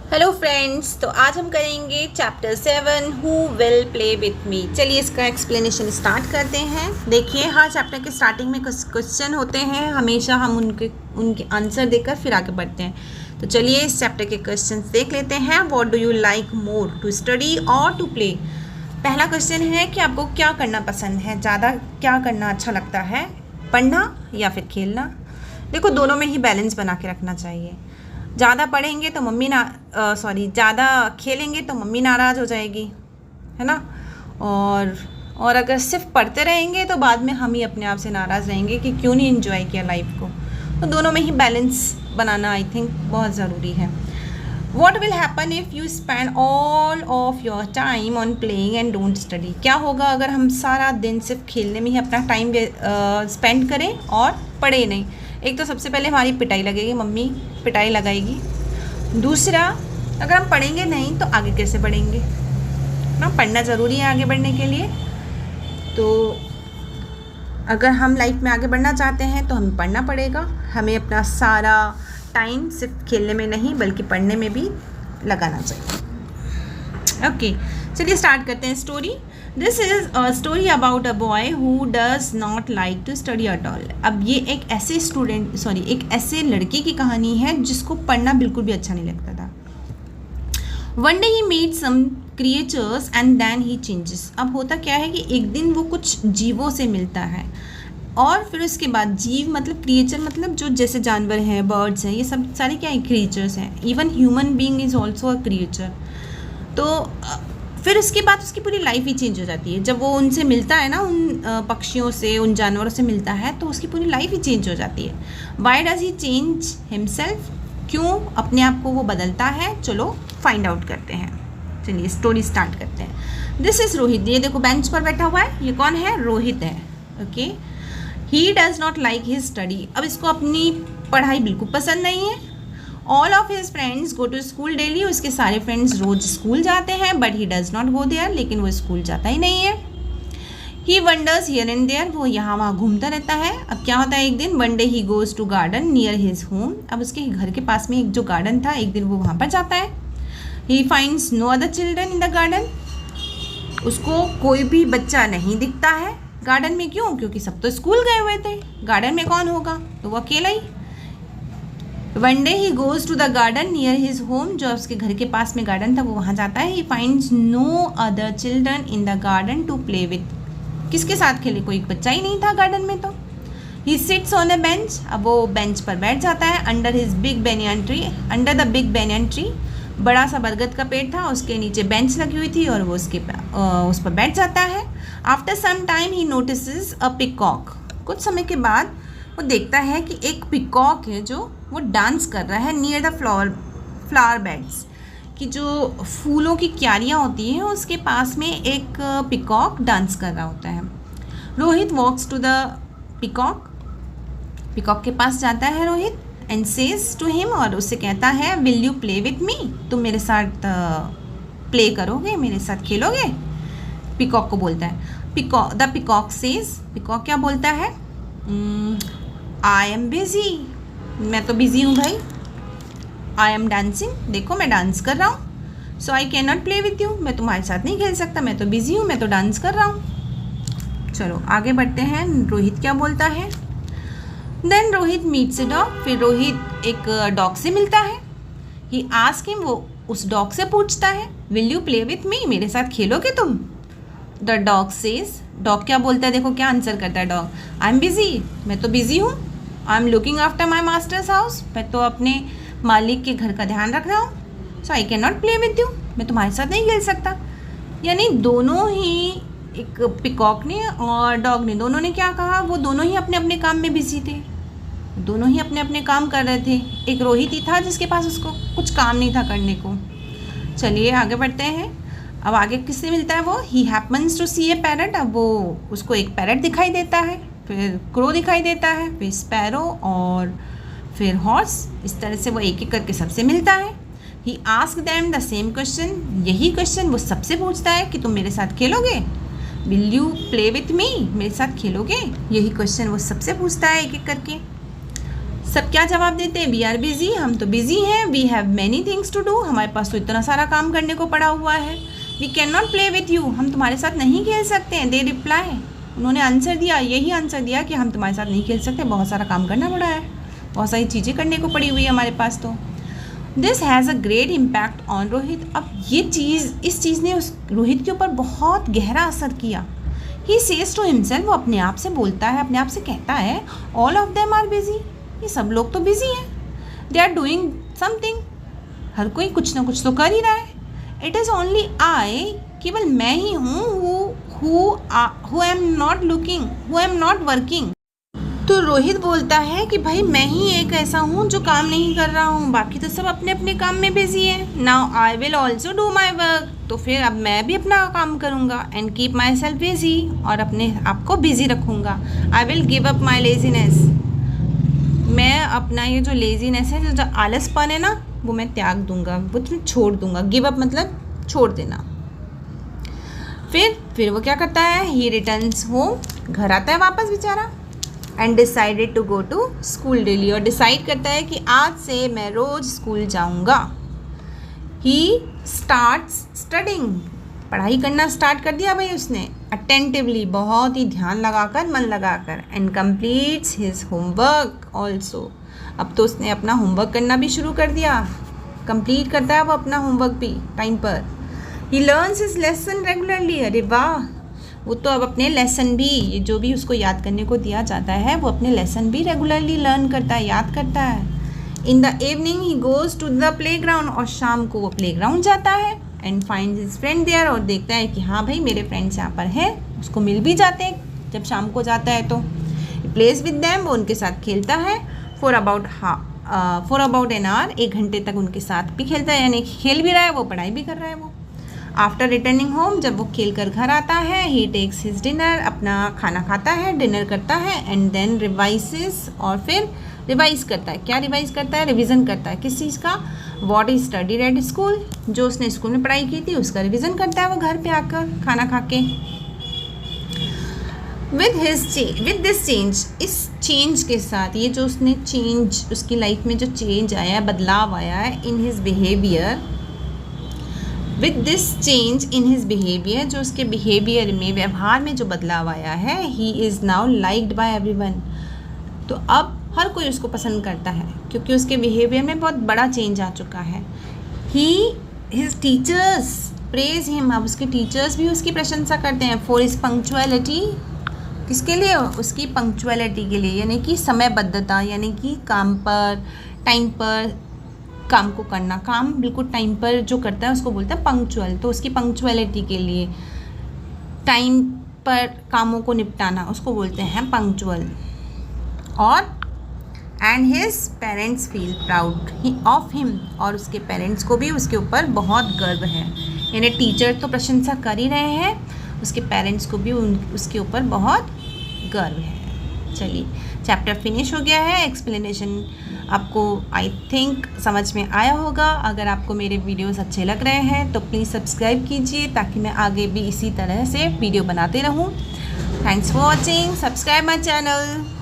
Hello friends, तो आज हम करेंगे chapter 7 who will play with मी। चलिए इसका एक्सप्लेनेशन स्टार्ट करते हैं। देखिए, हर चैप्टर के स्टार्टिंग में कुछ क्वेश्चन होते हैं, हमेशा हम उनके आंसर देकर फिर आगे बढ़ते हैं। तो चलिए इस चैप्टर के क्वेश्चन देख लेते हैं। What do you like more, to study और टू प्ले। पहला क्वेश्चन है कि आपको क्या करना पसंद है, ज़्यादा क्या करना अच्छा लगता है, पढ़ना या फिर खेलना। देखो, दोनों में ही बैलेंस बना के रखना चाहिए। ज़्यादा पढ़ेंगे तो ज़्यादा खेलेंगे तो मम्मी नाराज़ हो जाएगी, है ना। और अगर सिर्फ पढ़ते रहेंगे तो बाद में हम ही अपने आप से नाराज़ रहेंगे कि क्यों नहीं एंजॉय किया लाइफ को। तो दोनों में ही बैलेंस बनाना आई थिंक बहुत ज़रूरी है। What will happen if you spend all of your time on playing and don't study? क्या होगा अगर हम सारा दिन सिर्फ खेलने में ही अपना टाइम स्पेंड करें और पढ़े नहीं। एक तो सबसे पहले हमारी पिटाई लगेगी, मम्मी पिटाई लगाएगी। दूसरा, अगर हम पढ़ेंगे नहीं तो आगे कैसे बढ़ेंगे ना। पढ़ना ज़रूरी है आगे बढ़ने के लिए। तो अगर हम लाइफ में आगे बढ़ना चाहते हैं तो हमें पढ़ना पड़ेगा। हमें अपना सारा टाइम सिर्फ खेलने में नहीं बल्कि पढ़ने में भी लगाना चाहिए। ओके, चलिए स्टार्ट करते हैं story. This is a story about a boy who does not like to study at all. अब ये एक ऐसे लड़के की कहानी है जिसको पढ़ना बिल्कुल भी अच्छा नहीं लगता था। One day he meet some creatures and then he changes. अब होता क्या है कि एक दिन वो कुछ जीवों से मिलता है और फिर उसके बाद, जीव मतलब क्रिएचर मतलब जो जैसे जानवर हैं, बर्ड्स हैं, ये सब सारे क्या है, क्रिएचर्स हैं। Even human being is also a creature. तो फिर उसके बाद उसकी पूरी लाइफ ही चेंज हो जाती है। जब वो उनसे मिलता है ना, उन पक्षियों से, उन जानवरों से मिलता है, तो उसकी पूरी लाइफ ही चेंज हो जाती है। Why does he change himself? क्यों अपने आप को वो बदलता है? चलो फाइंड आउट करते हैं। चलिए स्टोरी स्टार्ट करते हैं। This is Rohit. ये देखो बेंच पर बैठा हुआ है, ये कौन है? रोहित है। Okay, he does not like his study. अब इसको अपनी पढ़ाई बिल्कुल पसंद नहीं है। All of his friends go to school daily. उसके सारे फ्रेंड्स रोज स्कूल जाते हैं, but he does not go there. लेकिन वो स्कूल जाता ही नहीं है। He wanders here and there. वो यहाँ वहाँ घूमता रहता है। अब क्या होता है, एक दिन one day he goes to garden near his home. अब उसके घर के पास में एक जो गार्डन था, एक दिन वो वहाँ पर जाता है। He finds no other children in the garden. उसको कोई भी बच्चा नहीं दिखता है गार्डन में। क्यों? क्योंकि सब तो स्कूल गए हुए थे। गार्डन में कौन होगा? तो वो अकेला ही। One day he goes to the garden near his home. जो उसके घर के पास में गार्डन था वो वहाँ जाता है। He finds no other children in the garden to play with. किसके साथ खेले? कोई बच्चा ही नहीं था गार्डन में। तो he sits on a bench. अब वो बेंच पर बैठ जाता है। Under his big banyan tree. Under the big banyan tree, बड़ा सा बरगद का पेड़ था, उसके नीचे बेंच लगी हुई थी और वो उस पर बैठ जाता है। After some time he notices a peacock. कुछ समय के बाद वो देखता है कि एक पिकॉक है जो वो डांस कर रहा है नियर द फ्लावर बेड्स। कि जो फूलों की क्यारियाँ होती हैं उसके पास में एक पिकॉक डांस कर रहा होता है। Rohit walks to the peacock. Peacock के पास जाता है Rohit and says to him, और उससे कहता है, will you play with me? तुम मेरे साथ प्ले करोगे, मेरे साथ खेलोगे? पिकॉक को बोलता है। द पिकॉक सेज, पिकॉक क्या बोलता है? I am busy. मैं तो बिजी हूँ भाई। I am dancing. देखो मैं डांस कर रहा हूँ। So I can not play with you. मैं तुम्हारे साथ नहीं खेल सकता, मैं तो बिजी हूँ, मैं तो डांस कर रहा हूँ। चलो आगे बढ़ते हैं। रोहित क्या बोलता है? Then Rohit meets a dog. फिर रोहित एक डॉग से मिलता है। ही आस्क हिम, वो उस डॉग से पूछता है, will you play with me? मेरे साथ खेलोगे तुम? द डॉग सेज, डॉग क्या बोलता है? देखो क्या आंसर करता है डॉग। I am busy. मैं तो बिजी हूँ। I am looking after my masters house. मैं तो अपने मालिक के घर का ध्यान रख रहा हूँ। So I can not play with you. मैं तुम्हारे साथ नहीं खेल सकता। यानी दोनों ही, एक पिकॉक ने और डॉग ने, दोनों ने क्या कहा? वो दोनों ही अपने अपने काम में बिजी थे। दोनों ही अपने अपने काम कर रहे थे। एक रोहित ही था जिसके पास उसको कुछ काम नहीं था करने को। चलिए आगे बढ़ते हैं। अब आगे किससे मिलता है वो? He happens to see a parrot. अब वो उसको एक पैरट दिखाई देता है, फिर क्रो दिखाई देता है, फिर स्पैरो और फिर हॉर्स। इस तरह से वो एक एक करके सबसे मिलता है। He ask them the same question. यही क्वेश्चन वो सबसे पूछता है कि तुम मेरे साथ खेलोगे? Will you play with me? मेरे साथ खेलोगे? यही क्वेश्चन वो सबसे पूछता है एक एक करके। सब क्या जवाब देते हैं? वी आर बिजी, हम तो बिजी हैं। We have many things to do, हमारे पास तो इतना सारा काम करने को पड़ा हुआ है। We can not play with you, हम तुम्हारे साथ नहीं खेल सकते हैं। दे रिप्लाई, उन्होंने आंसर दिया, यही आंसर दिया कि हम तुम्हारे साथ नहीं खेल सकते, बहुत सारा काम करना पड़ा है, बहुत सारी चीज़ें करने को पड़ी हुई है हमारे पास। तो this has a great impact on Rohit. अब ये चीज़, इस चीज़ ने उस रोहित के ऊपर बहुत गहरा असर किया। ही सेज टू हिमसेल्फ, वो अपने आप से बोलता है, अपने आप से कहता है, all of them are busy, ये सब लोग तो बिजी हैं। दे आर डूइंग समथिंग, हर कोई कुछ ना कुछ तो कर ही रहा है। इट इज़ ओनली आई, केवल मैं ही हूँ who am not looking, who am not working. तो रोहित बोलता है कि भाई मैं ही एक ऐसा हूँ जो काम नहीं कर रहा हूँ, बाकी तो सब अपने अपने काम में बिजी है। Now I will also do my work, तो फिर अब मैं भी अपना काम करूँगा। And keep my self busy, और अपने आप को बिजी रखूँगा। I will give up my laziness, मैं अपना ये जो लेजीनेस है, जो आलसपन है ना, वो मैं त्याग दूंगा, वो छोड़ दूंगा। गिव अप मतलब छोड़ देना। फिर वो क्या करता है? ही रिटर्न्स होम, घर आता है वापस बेचारा। And decided to go to school daily, और डिसाइड करता है कि आज से मैं रोज़ स्कूल जाऊंगा। ही स्टार्ट्स स्टडिंग, पढ़ाई करना स्टार्ट कर दिया भाई उसने। अटेंटिवली, बहुत ही ध्यान लगाकर, मन लगाकर। And completes his homework also, अब तो उसने अपना होमवर्क करना भी शुरू कर दिया। कंप्लीट करता है वो अपना होमवर्क भी टाइम पर। He learns his lesson regularly, अरे वाह, वो तो अब अपने लेसन भी, जो भी उसको याद करने को दिया जाता है, वो अपने लेसन भी रेगुलरली लर्न करता है, याद करता है। In the evening he goes to the play ground, और शाम को वो प्ले ग्राउंड जाता है। And find his friend there, और देखता है कि हाँ भाई मेरे फ्रेंड्स यहाँ पर हैं, उसको मिल भी जाते हैं जब शाम को जाता है। तो प्लेस विद देम, वो उनके साथ खेलता है। फॉर अबाउट एन आवर, 1 घंटे तक उनके साथ भी खेलता है, यानी खेल भी रहा है वो, पढ़ाई भी कर रहा है वो। आफ्टर रिटर्निंग होम, जब वो खेल कर घर आता है, ही टेक्स हिज डिनर, अपना खाना खाता है, डिनर करता है। एंड देन रिवाइसेस, और फिर रिवाइज करता है। क्या रिवाइज करता है? रिवीजन करता है। किस चीज़ का? What he studied at school, जो उसने स्कूल में पढ़ाई की थी उसका रिवीजन करता है वो घर पे आकर खाना खा के। विद दिस चेंज, इस चेंज के साथ, ये जो उसने चेंज, उसकी लाइफ में जो चेंज आया है, बदलाव आया है in his behaviour, with this change in his behaviour, जो उसके बिहेवियर में, व्यवहार में जो बदलाव आया है, he is now liked by everyone. तो अब हर कोई उसको पसंद करता है, क्योंकि उसके बिहेवियर में बहुत बड़ा चेंज आ चुका है। हिज टीचर्स प्रेज हिम, अब उसके टीचर्स भी उसकी प्रशंसा करते हैं। फॉर हिज पंक्चुअलिटी, किसके लिए? उसकी पंक्चुअलिटी के लिए, यानी कि समयबद्धता, यानी कि काम पर, टाइम पर काम को करना, काम बिल्कुल टाइम पर जो करता है उसको बोलता है पंक्चुअल। तो उसकी पंक्चुअलिटी के लिए, टाइम पर कामों को निपटाना, उसको बोलते हैं पंक्चुअल। और and his parents feel proud of him, और उसके पेरेंट्स को भी उसके ऊपर बहुत गर्व है। यानी टीचर तो प्रशंसा कर ही रहे हैं, उसके पेरेंट्स को भी उसके ऊपर बहुत गर्व है। चलिए, चैप्टर फिनिश हो गया है। एक्सप्लेनेशन आपको आई थिंक समझ में आया होगा। अगर आपको मेरे वीडियोस अच्छे लग रहे हैं तो प्लीज़ सब्सक्राइब कीजिए, ताकि मैं आगे भी इसी तरह से वीडियो बनाते रहूं। Thanks for watching, subscribe my channel.